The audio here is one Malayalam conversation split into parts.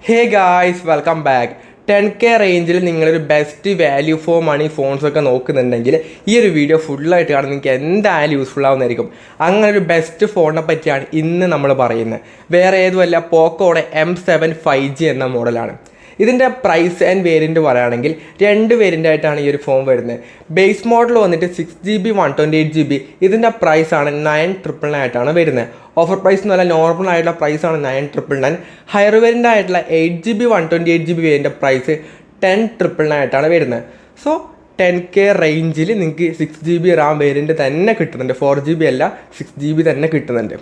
Hey guys, welcome back. 10K റേഞ്ചിൽ നിങ്ങളൊരു ബെസ്റ്റ് വാല്യൂ ഫോർ മണി ഫോൺസൊക്കെ നോക്കുന്നുണ്ടെങ്കിൽ ഈ ഒരു വീഡിയോ ഫുള്ളായിട്ട് കാണാൻ നിങ്ങൾക്ക് എന്തായാലും യൂസ്ഫുൾ ആവുന്നതായിരിക്കും. അങ്ങനെ ഒരു ബെസ്റ്റ് ഫോണിനെ പറ്റിയാണ് ഇന്ന് നമ്മൾ പറയുന്നത്. വേറെ ഏതുമല്ല, പോക്കോയുടെ M7 5G എന്ന മോഡലാണ്. ഇതിൻ്റെ പ്രൈസ് ആൻഡ് വേരിയൻറ്റ് പറയുകയാണെങ്കിൽ രണ്ട് വേരിയൻ്റായിട്ടാണ് ഈ ഒരു ഫോൺ വരുന്നത്. ബേസ് മോഡൽ വന്നിട്ട് 6GB 128GB. ഇതിൻ്റെ പ്രൈസാണ് 999 ആയിട്ടാണ് വരുന്നത്. ഓഫർ പ്രൈസ് എന്നല്ല, നോർമൽ ആയിട്ടുള്ള പ്രൈസാണ് 999. ഹയർ വേരിയൻ്റ് ആയിട്ടുള്ള 8GB 128GB വേരിയൻ്റെ പ്രൈസ് 1099 ആയിട്ടാണ് വരുന്നത്. സോ 10K റേഞ്ചിൽ നിങ്ങൾക്ക് 6GB റാം വേരിയൻറ്റ് തന്നെ കിട്ടുന്നുണ്ട്. 4GB അല്ല, 6GB തന്നെ കിട്ടുന്നുണ്ട്.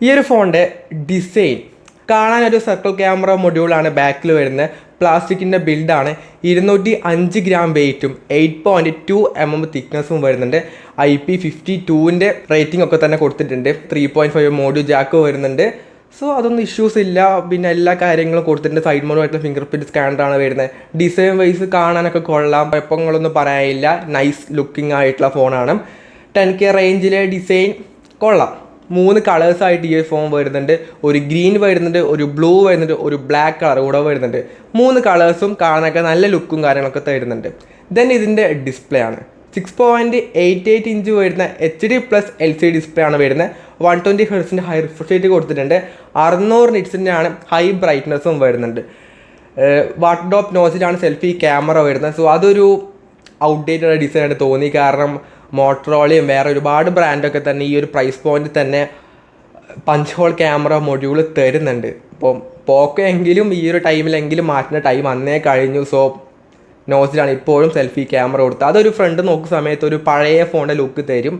ഈ ഒരു ഫോണിൻ്റെ ഡിസൈൻ കാണാനൊരു സർക്കിൾ ക്യാമറ മൊഡ്യൂളാണ് ബാക്കിൽ വരുന്നത്. പ്ലാസ്റ്റിക്കിൻ്റെ ബിൽഡാണ്. 205 ഗ്രാം വെയ്റ്റും 8.2 mm തിക്നെസ്സും വരുന്നുണ്ട്. IP52ൻ്റെ റേറ്റിംഗ് ഒക്കെ തന്നെ കൊടുത്തിട്ടുണ്ട്. 3.5 മോഡ്യൂൾ ജാക്ക് വരുന്നുണ്ട്. സോ അതൊന്നും ഇഷ്യൂസ് ഇല്ല. പിന്നെ എല്ലാ കാര്യങ്ങളും കൊടുത്തിട്ടുണ്ട്. സൈഡ് മോഡുമായിട്ടുള്ള ഫിംഗർ പ്രിൻറ്റ് സ്കാനറാണ് വരുന്നത്. ഡിസൈൻ വൈസ് കാണാനൊക്കെ കൊള്ളാം, കുഴപ്പങ്ങളൊന്നും പറയാനില്ല. നൈസ് ലുക്കിംഗ് ആയിട്ടുള്ള ഫോണാണ്. 10K റേഞ്ചിലെ ഡിസൈൻ കൊള്ളാം. 3 കളേഴ്സായിട്ട് ഈ ഫോൺ വരുന്നുണ്ട്. ഒരു ഗ്രീൻ വരുന്നുണ്ട്, ഒരു ബ്ലൂ വരുന്നുണ്ട്, ഒരു ബ്ലാക്ക് കളർ കൂടെ വരുന്നുണ്ട്. 3 കളേഴ്സും കാണാനൊക്കെ നല്ല ലുക്കും കാര്യങ്ങളൊക്കെ തരുന്നുണ്ട്. ദെൻ ഇതിൻ്റെ ഡിസ്പ്ലേ ആണ് 6.88 ഇഞ്ച് വരുന്ന HD+ LCD ഡിസ്പ്ലേ ആണ് വരുന്നത്. 120 Hz ഹൈ റിഫ്രഷ് റേറ്റ് കൊടുത്തിട്ടുണ്ട്. 600 nits ആണ് ഹൈ ബ്രൈറ്റ്നസ്സും വരുന്നുണ്ട്. വാട്ടർ ഡ്രോപ്പ് നോസിലാണ് സെൽഫി ക്യാമറ വരുന്നത്. സോ അതൊരു ഔട്ട്ഡേറ്റഡ് ഡിസൈൻ ആയിട്ട് തോന്നി. കാരണം മോട്ടറോളയും വേറെ ഒരുപാട് ബ്രാൻഡൊക്കെ തന്നെ ഈ ഒരു പ്രൈസ് പോയിന്റ് തന്നെ പഞ്ച് ഹോൾ ക്യാമറ മൊഡ്യൂൾ തരുന്നുണ്ട്. അപ്പം പോക്കോ എങ്കിലും ഈ ഒരു ടൈമിലെങ്കിലും മാറ്റുന്ന ടൈം അന്നേ കഴിഞ്ഞു. സോ നോസിലാണ് ഇപ്പോഴും സെൽഫി ക്യാമറ കൊടുത്തത്. അതൊരു ഫ്രണ്ട് നോക്കുന്ന സമയത്ത് ഒരു പഴയ ഫോണിൻ്റെ ലുക്ക് തരും.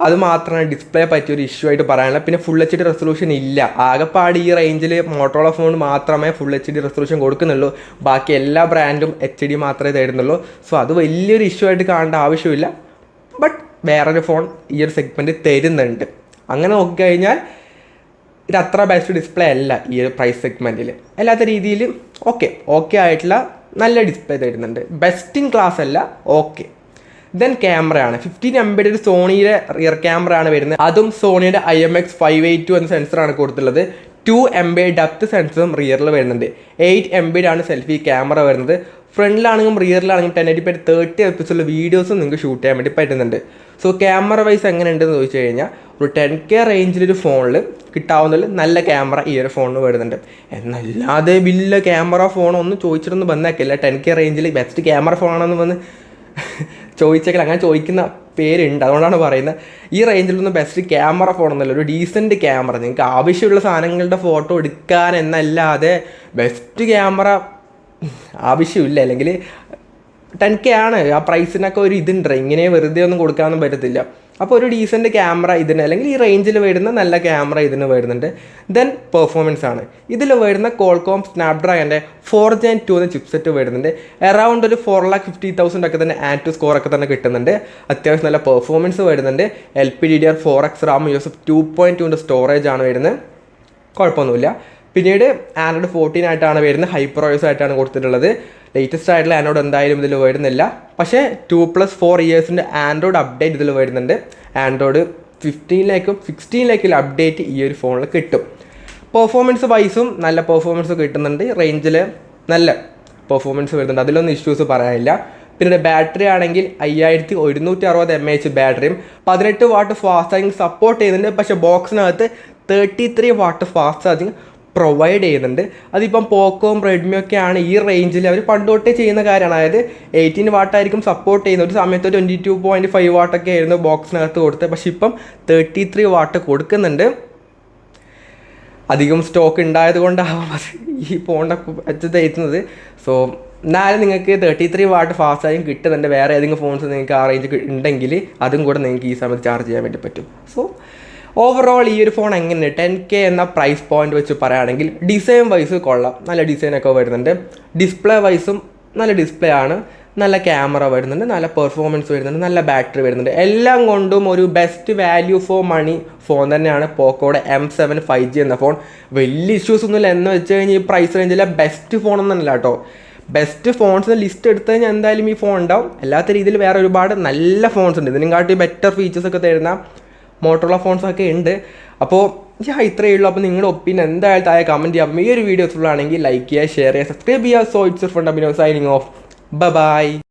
അത് മാത്രമാണ് ഡിസ്പ്ലേ പറ്റിയൊരു ഇഷ്യൂ ആയിട്ട് പറയാനുള്ളത്. പിന്നെ ഫുൾ HD റെസൊല്യൂഷൻ ഇല്ല. ആകെപ്പാട് ഈ റേഞ്ചിൽ മോട്ടോറോള ഫോൺ മാത്രമേ ഫുൾ HD റെസൊല്യൂഷൻ കൊടുക്കുന്നുള്ളൂ. ബാക്കി എല്ലാ ബ്രാൻഡും HD മാത്രമേ തരുന്നുള്ളൂ. സോ അത് വലിയൊരു ഇഷ്യൂ ആയിട്ട് കാണേണ്ട ആവശ്യമില്ല. ബട്ട് വേറൊരു ഫോൺ ഈ ഒരു സെഗ്മെൻറ്റ് തരുന്നുണ്ട്. അങ്ങനെ നോക്കിക്കഴിഞ്ഞാൽ ഇത് അത്ര ബെസ്റ്റ് ഡിസ്പ്ലേ അല്ല ഈ ഒരു പ്രൈസ് സെഗ്മെൻറ്റിൽ. അല്ലാത്ത രീതിയിൽ ഓക്കെ ആയിട്ടുള്ള നല്ല ഡിസ്പ്ലേ തരുന്നുണ്ട്. ബെസ്റ്റ് ഇൻ ക്ലാസ് അല്ല, ഓക്കെ. ദെൻ ക്യാമറയാണ് 15 MB ഒരു സോണിയുടെ റിയർ ക്യാമറ ആണ് വരുന്നത്. അതും സോണിയുടെ IMX582 എന്ന സെൻസറാണ് കൊടുത്തുള്ളത്. 2 MB ഡെപ്ത് സെൻസറും റിയറിൽ വരുന്നുണ്ട്. 8 MB ആണ് സെൽഫി ക്യാമറ വരുന്നത്. ഫ്രണ്ടിലാണെങ്കിലും റിയറിലാണെങ്കിലും 1080p 30 FPS വീഡിയോസും നിങ്ങൾക്ക് ഷൂട്ട് ചെയ്യാൻ വേണ്ടി പറ്റുന്നുണ്ട്. സോ ക്യാമറ വൈസ് എങ്ങനെ ഉണ്ടെന്ന് ചോദിച്ചു കഴിഞ്ഞാൽ ഒരു 10K റേഞ്ചിലൊരു ഫോണിൽ കിട്ടാവുന്നതിൽ നല്ല ക്യാമറ ഈ ഒരു ഫോണിന് വരുന്നുണ്ട്. എന്നല്ലാതെ വലിയ ക്യാമറ ഫോണൊന്നും ചോദിച്ചിട്ടൊന്നും വന്നേക്കില്ല. 10K റേഞ്ചിൽ ബെസ്റ്റ് ക്യാമറ ഫോണാണെന്ന് വന്ന് ചോദിച്ചേക്കില്ല. അങ്ങനെ ചോദിക്കുന്ന പേരുണ്ട്, അതുകൊണ്ടാണ് പറയുന്നത്. ഈ റേഞ്ചിലൊന്നും ബെസ്റ്റ് ക്യാമറ ഫോണൊന്നുമല്ല. ഒരു ഡീസൻറ്റ് ക്യാമറ നിങ്ങൾക്ക് ആവശ്യമുള്ള സാധനങ്ങളുടെ ഫോട്ടോ എടുക്കാൻ എന്നല്ലാതെ ബെസ്റ്റ് ക്യാമറ ആവശ്യമില്ല. അല്ലെങ്കിൽ 10K ആണ്, ആ പ്രൈസിനൊക്കെ ഒരു ഇതുണ്ട്. ഇങ്ങനെ വെറുതെ ഒന്നും കൊടുക്കാനൊന്നും പറ്റത്തില്ല. അപ്പോൾ ഒരു ഡീസൻറ്റ് ക്യാമറ ഇതിന്, അല്ലെങ്കിൽ ഈ റേഞ്ചിൽ വരുന്ന നല്ല ക്യാമറ ഇതിന് വരുന്നുണ്ട്. ദെൻ പെർഫോമൻസ് ആണ്. ഇതിൽ വരുന്ന കോൾകോം സ്നാപ്ഡ്രാഗൻ്റെ 4 Gen 2 എന്ന ചിപ്സെറ്റ് വരുന്നുണ്ട്. അറൗണ്ട് ഒരു 4,50,000 ഒക്കെ തന്നെ ആഡ് ടു സ്കോർ ഒക്കെ തന്നെ കിട്ടുന്നുണ്ട്. അത്യാവശ്യം നല്ല പെർഫോമൻസ് വരുന്നുണ്ട്. LPDDR4X റാം UFS 2.2 സ്റ്റോറേജ് ആണ് വരുന്നത്. കുഴപ്പമൊന്നുമില്ല. പിന്നീട് ആൻഡ്രോയിഡ് 14 ആയിട്ടാണ് വരുന്നത്. HyperOS ആയിട്ടാണ് കൊടുത്തിട്ടുള്ളത്. ലേറ്റസ്റ്റ് ആയിട്ടുള്ള ആൻഡ്രോയിഡ് എന്തായാലും ഇതിൽ വരുന്നില്ല. പക്ഷേ 2+4 ഇയേഴ്സിൻ്റെ ആൻഡ്രോയിഡ് അപ്ഡേറ്റ് ഇതിൽ വരുന്നുണ്ട്. ആൻഡ്രോയിഡ് 15ലേക്കും 16ലേക്കും അപ്ഡേറ്റ് ഈ ഒരു ഫോണിൽ കിട്ടും. പെർഫോമൻസ് വൈസും നല്ല പെർഫോമൻസ് കിട്ടുന്നുണ്ട്. റേഞ്ചിൽ നല്ല പെർഫോമൻസ് വരുന്നുണ്ട്. അതിലൊന്നും ഇഷ്യൂസ് പറയാനില്ല. പിന്നീട് ബാറ്ററി ആണെങ്കിൽ 5160 mAh ബാറ്ററിയും 18 what fast charging support ചെയ്യുന്നുണ്ട്. പക്ഷേ ബോക്സിനകത്ത് 33 വാട്ട് ഫാസ്റ്റ് ചാർജിങ് പ്രൊവൈഡ് ചെയ്യുന്നുണ്ട്. അതിപ്പം പോക്കോയും റെഡ്മിയും ഒക്കെയാണ് ഈ റേഞ്ചിൽ അവർ പണ്ട് തൊട്ടേ ചെയ്യുന്ന കാര്യമാണ്. അതായത് 18 വാട്ടായിരിക്കും സപ്പോർട്ട് ചെയ്യുന്നത്. ഒരു സമയത്ത് 22.5 വാട്ടൊക്കെ ആയിരുന്നു ബോക്സിനകത്ത് കൊടുത്തത്. പക്ഷേ ഇപ്പം 33 വാട്ട് കൊടുക്കുന്നുണ്ട്. അധികം സ്റ്റോക്ക് ഉണ്ടായത് കൊണ്ടാവാം അത് ഈ ഫോണിൻ്റെ വെച്ച് തരുന്നത്. സോ എന്നാലും നിങ്ങൾക്ക് 33 വാട്ട് ഫാസ്റ്റ് ചാർജിങ് കിട്ടുന്നുണ്ട്. വേറെ ഏതെങ്കിലും ഫോൺസ് നിങ്ങൾക്ക് ആ റേഞ്ച് ഉണ്ടെങ്കിൽ അതും കൂടെ നിങ്ങൾക്ക് ഈ സമയത്ത് ചാർജ് ചെയ്യാൻ വേണ്ടി പറ്റും. സോ ഓവറോൾ ഈ ഒരു ഫോൺ എങ്ങനെയാണ് 10K എന്ന പ്രൈസ് പോയിന്റ് വെച്ച് പറയുകയാണെങ്കിൽ ഡിസൈൻ വൈസ് കൊള്ളാം. നല്ല ഡിസൈനൊക്കെ വരുന്നുണ്ട്. ഡിസ്പ്ലേ വൈസും നല്ല ഡിസ്പ്ലേ ആണ്. നല്ല ക്യാമറ വരുന്നുണ്ട്. നല്ല പെർഫോമൻസ് വരുന്നുണ്ട്. നല്ല ബാറ്ററി വരുന്നുണ്ട്. എല്ലാം കൊണ്ടും ഒരു best value for money phone തന്നെയാണ് പോക്കോയുടെ M7 5G എന്ന ഫോൺ. വലിയ ഇഷ്യൂസ് ഒന്നുമില്ല. എന്ന് വെച്ച് കഴിഞ്ഞാൽ ഈ പ്രൈസ് റേഞ്ചിലെ ബെസ്റ്റ് ഫോണൊന്നുമല്ല കേട്ടോ. ബെസ്റ്റ് ഫോൺസിൻ്റെ ലിസ്റ്റ് എടുത്തു കഴിഞ്ഞാൽ എന്തായാലും ഈ ഫോൺ ഉണ്ടാവും. അല്ലാത്ത രീതിയിൽ വേറെ ഒരുപാട് നല്ല ഫോൺസ് ഉണ്ട്. ഇതിനെക്കാട്ടി ബെറ്റർ ഫീച്ചേഴ്സൊക്കെ തരുന്ന മോട്ടോറോള ഫോൺസൊക്കെ ഉണ്ട്. അപ്പോൾ ഞാൻ ഇത്രയേ ഉള്ളൂ. അപ്പോൾ നിങ്ങളുടെ ഒപ്പീനിയൻ എന്തായാലും താഴെ കമൻറ്റ് ചെയ്യാം. ഈ ഒരു വീഡിയോ ഫുള്ളാണെങ്കിൽ ലൈക്ക് ചെയ്യുക, ഷെയർ ചെയ്യുക, സബ്സ്ക്രൈബ് ചെയ്യുക. സോ ഇറ്റ്സ് ഫണ്ടമിനോ സൈനിങ് ഓഫ്. ബൈ.